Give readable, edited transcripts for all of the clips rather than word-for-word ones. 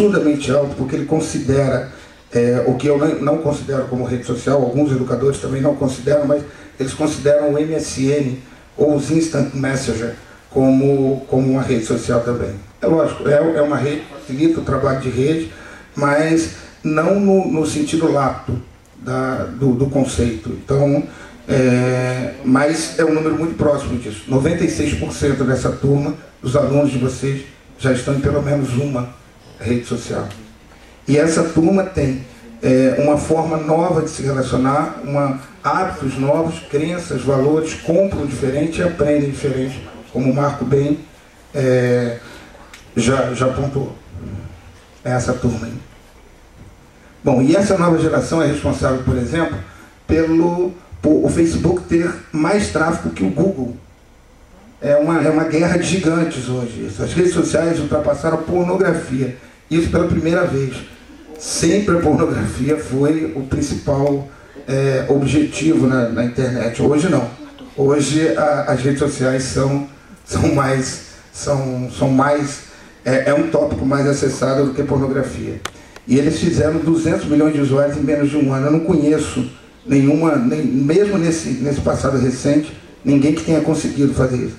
absurdamente alto, porque ele considera o que eu não considero como rede social, alguns educadores também não consideram, mas eles consideram o MSN ou os Instant Messenger como uma rede social também. É lógico, é uma rede, facilita o trabalho de rede, mas não no sentido lato do conceito. Então, mas é um número muito próximo disso. 96% dessa turma, dos alunos de vocês, já estão em pelo menos uma rede social. E essa turma tem uma forma nova de se relacionar, hábitos novos, crenças, valores, compram diferente e aprendem diferente, como o Marco bem já apontou. É essa turma aí. Bom, e essa nova geração é responsável, por exemplo, por o Facebook ter mais tráfego que o Google. É uma guerra de gigantes hoje. As redes sociais ultrapassaram a pornografia. Isso pela primeira vez. Sempre a pornografia foi o principal objetivo na internet. Hoje não. Hoje as redes sociais são mais um tópico mais acessado do que pornografia. E eles fizeram 200 milhões de usuários em menos de um ano. Eu não conheço nenhuma, mesmo nesse passado recente, ninguém que tenha conseguido fazer isso.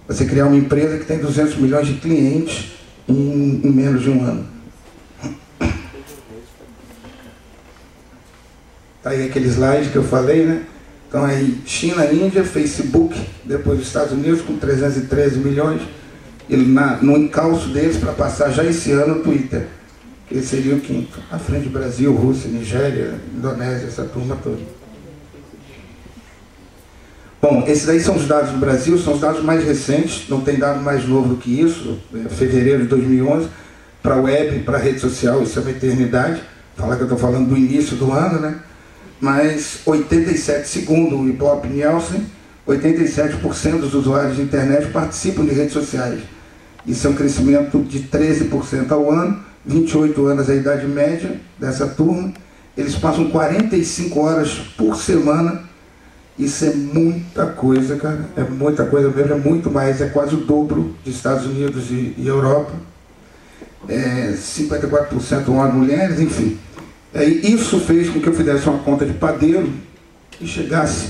Você criar uma empresa que tem 200 milhões de clientes em menos de um ano. Está aí aquele slide que eu falei, né? Então aí China, Índia, Facebook, depois os Estados Unidos com 313 milhões, e no encalço deles para passar já esse ano o Twitter, que seria o quinto. À frente do Brasil, Rússia, Nigéria, Indonésia, essa turma toda. Bom, esses aí são os dados do Brasil, são os dados mais recentes, não tem dado mais novo do que isso, fevereiro de 2011, para a web, para a rede social, isso é uma eternidade, falar que eu estou falando do início do ano, né? Mas 87, segundo o Ibope Nielsen, 87% dos usuários de internet participam de redes sociais. Isso é um crescimento de 13% ao ano, 28 anos é a idade média dessa turma. Eles passam 45 horas por semana. Isso é muita coisa, cara. É muita coisa mesmo, é muito mais, é quase o dobro de Estados Unidos e Europa. 54% homens, mulheres, enfim. Isso fez com que eu fizesse uma conta de padeiro e chegasse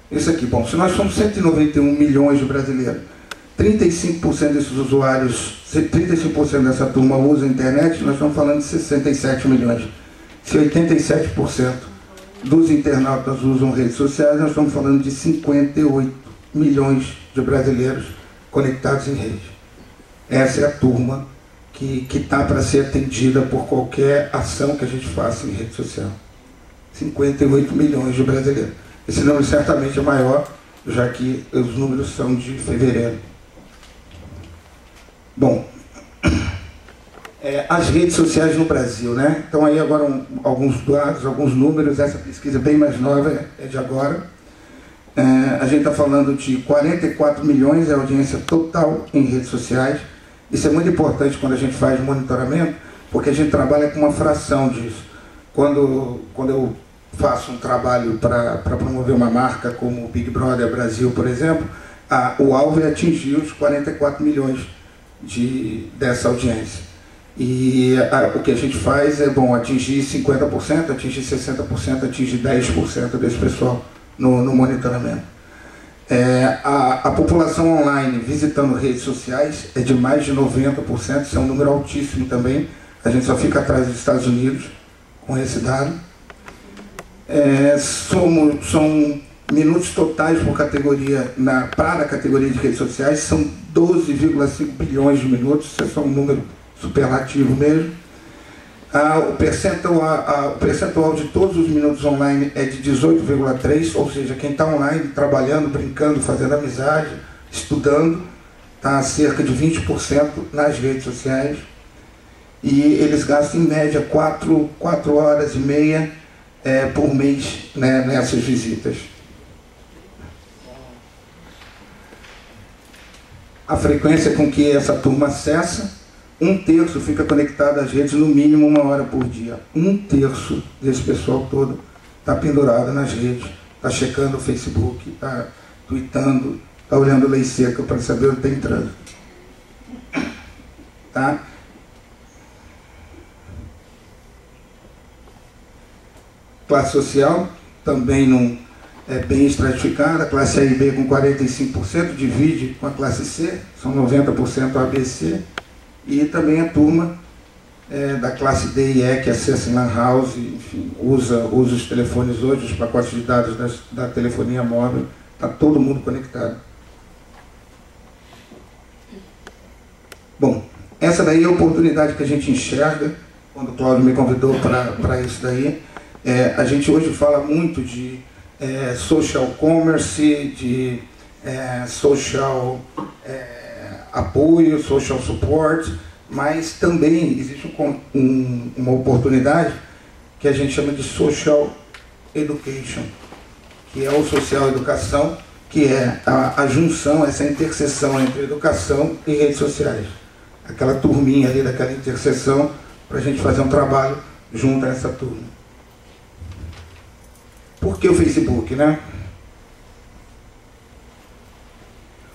isso aqui. Bom, se nós somos 191 milhões de brasileiros, 35% desses usuários, 35% dessa turma usa a internet, nós estamos falando de 67 milhões. Se 87% dos internautas usam redes sociais, nós estamos falando de 58 milhões de brasileiros conectados em rede. Essa é a turma que está para ser atendida por qualquer ação que a gente faça em rede social. 58 milhões de brasileiros. Esse número certamente é maior, já que os números são de fevereiro. Bom, as redes sociais no Brasil, né? Então aí agora alguns dados, alguns números, essa pesquisa bem mais nova é de agora. A gente está falando de 44 milhões, é a audiência total em redes sociais. Isso é muito importante quando a gente faz monitoramento, porque a gente trabalha com uma fração disso. Quando eu faço um trabalho para promover uma marca como o Big Brother Brasil, por exemplo, o alvo é atingir os 44 milhões dessa audiência. E o que a gente faz é, atingir 50%, atingir 60%, atingir 10% desse pessoal no monitoramento. A população online visitando redes sociais é de mais de 90%, isso é um número altíssimo também. A gente só fica atrás dos Estados Unidos com esse dado. São minutos totais por categoria, para a categoria de redes sociais, são 12,5 bilhões de minutos, isso é só um número superlativo mesmo. O percentual de todos os minutos online é de 18,3%, ou seja, quem está online, trabalhando, brincando, fazendo amizade, estudando, está a cerca de 20% nas redes sociais. E eles gastam em média 4 horas e meia por mês, né, nessas visitas. A frequência com que essa turma acessa, 1/3 fica conectado às redes no mínimo 1 hora por dia. 1/3 desse pessoal todo está pendurado nas redes, está checando o Facebook, está tweetando, está olhando lei seca para saber onde tem trânsito. Tá? Classe social, também não é bem estratificada, a classe A e B com 45%, divide com a classe C, são 90% ABC, e também a turma da classe D e E, que acessa em lan house, enfim, usa os telefones hoje, os pacotes de dados da telefonia móvel, está todo mundo conectado. Bom, essa daí é a oportunidade que a gente enxerga, quando o Cláudio me convidou para isso daí. A gente hoje fala muito de social commerce, de social apoio, social support, mas também existe uma oportunidade que a gente chama de social education, que é o social educação, que é a junção, essa interseção entre educação e redes sociais. Aquela turminha ali daquela interseção, para a gente fazer um trabalho junto a essa turma. Por que o Facebook, né?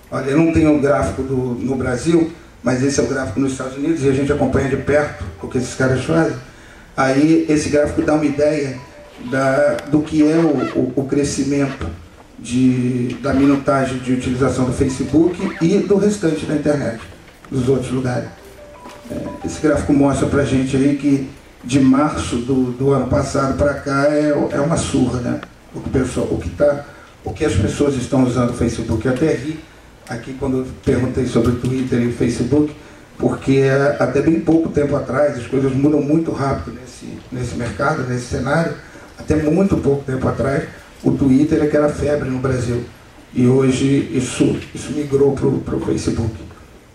Olha, eu não tenho o gráfico no Brasil, mas esse é o gráfico nos Estados Unidos e a gente acompanha de perto o que esses caras fazem. Aí esse gráfico dá uma ideia do que é o crescimento da minutagem de utilização do Facebook e do restante da internet, dos outros lugares. Esse gráfico mostra pra gente aí que de março do ano passado para cá é uma surra, né? O que as pessoas estão usando o Facebook. Eu até ri aqui quando eu perguntei sobre o Twitter e o Facebook, porque até bem pouco tempo atrás as coisas mudam muito rápido nesse mercado, nesse cenário. Até muito pouco tempo atrás o Twitter é que era febre no Brasil, e hoje isso migrou para o Facebook.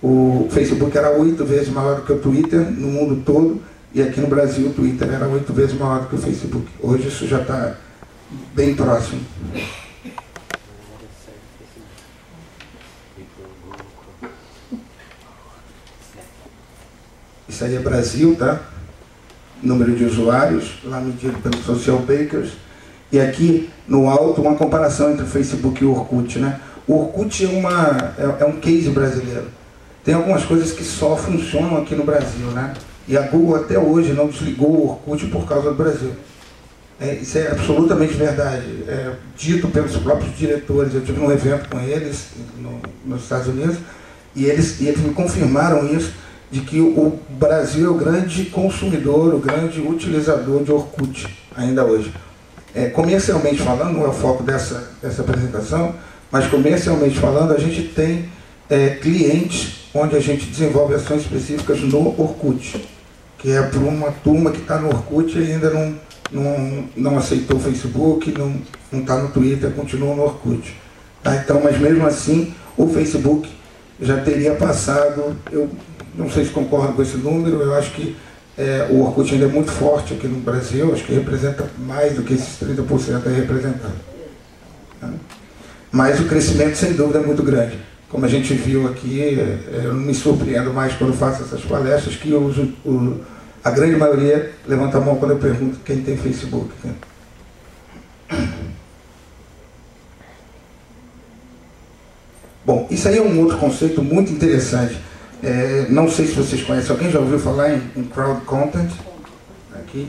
O Facebook era 8 vezes maior do que o Twitter no mundo todo, e aqui no Brasil o Twitter era 8 vezes maior do que o Facebook. Hoje isso já está bem próximo. Isso aí é Brasil, tá? Número de usuários, lá medido pelo Social Bakers. E aqui no alto uma comparação entre o Facebook e o Orkut, né? O Orkut é um case brasileiro. Tem algumas coisas que só funcionam aqui no Brasil, né? E a Google até hoje não desligou o Orkut por causa do Brasil. Isso é absolutamente verdade. Dito pelos próprios diretores. Eu tive um evento com eles nos Estados Unidos e eles me confirmaram isso, de que o Brasil é o grande consumidor, o grande utilizador de Orkut, ainda hoje. Comercialmente falando, não é o foco dessa apresentação, mas comercialmente falando, a gente tem clientes onde a gente desenvolve ações específicas no Orkut, que é para uma turma que está no Orkut e ainda não aceitou o Facebook, não está no Twitter, continua no Orkut. Tá? Então, mas mesmo assim, o Facebook já teria passado, eu não sei se concordo com esse número, eu acho que o Orkut ainda é muito forte aqui no Brasil, acho que representa mais do que esses 30% aí representado. Tá? Mas o crescimento, sem dúvida, é muito grande. Como a gente viu aqui, eu não me surpreendo mais quando faço essas palestras, que a grande maioria levanta a mão quando eu pergunto quem tem Facebook. Né? Bom, isso aí é um outro conceito muito interessante. Não sei se vocês conhecem, alguém já ouviu falar em crowd content? Aqui.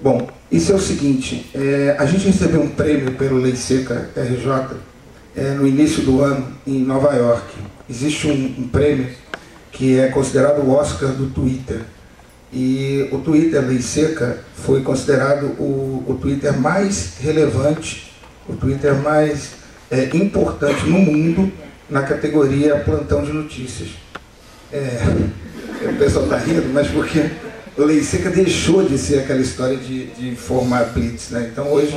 Bom, isso é o seguinte, a gente recebeu um prêmio pelo Lei Seca RJ no início do ano em Nova York. Existe um prêmio que é considerado o Oscar do Twitter. E o Twitter Lei Seca foi considerado o Twitter mais relevante, o Twitter mais importante no mundo na categoria plantão de notícias. O pessoal está rindo, mas porque o Lei Seca deixou de ser aquela história de formar blitz, né? Então hoje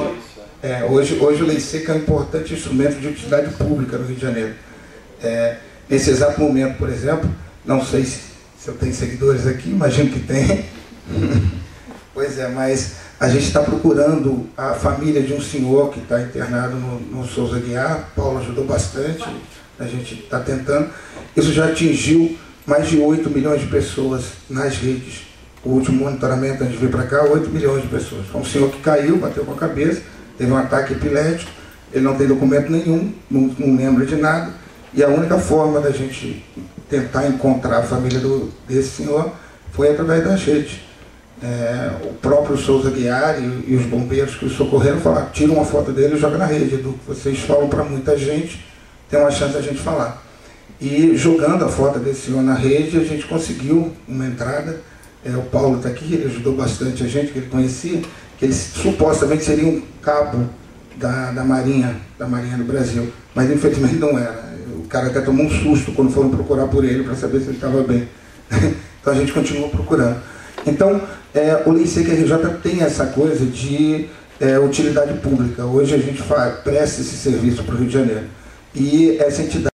o Lei Seca é um importante instrumento de utilidade pública no Rio de Janeiro. Nesse exato momento, por exemplo, não sei se eu tenho seguidores aqui, imagino que tem. Pois é, mas a gente está procurando a família de um senhor que está internado no Souza Guiar. Paulo ajudou bastante, a gente está tentando. Isso já atingiu mais de 8 milhões de pessoas nas redes. O último monitoramento antes de vir para cá, 8 milhões de pessoas. Foi um senhor que caiu, bateu com a cabeça, teve um ataque epilético, ele não tem documento nenhum, não lembra de nada, e a única forma da gente tentar encontrar a família desse senhor foi através das redes. o próprio Souza Guiar e os bombeiros que o socorreram falaram, tira uma foto dele e joga na rede, Edu. Vocês falam para muita gente, tem uma chance de a gente falar. E jogando a foto desse senhor na rede, a gente conseguiu uma entrada. O Paulo está aqui, ele ajudou bastante a gente, que ele conhecia, que ele supostamente seria um cabo da Marinha do Brasil, mas infelizmente não era. O cara até tomou um susto quando foram procurar por ele para saber se ele estava bem. Então a gente continuou procurando. Então, o Lei Seca RJ tem essa coisa de utilidade pública. Hoje a gente presta esse serviço para o Rio de Janeiro. E essa entidade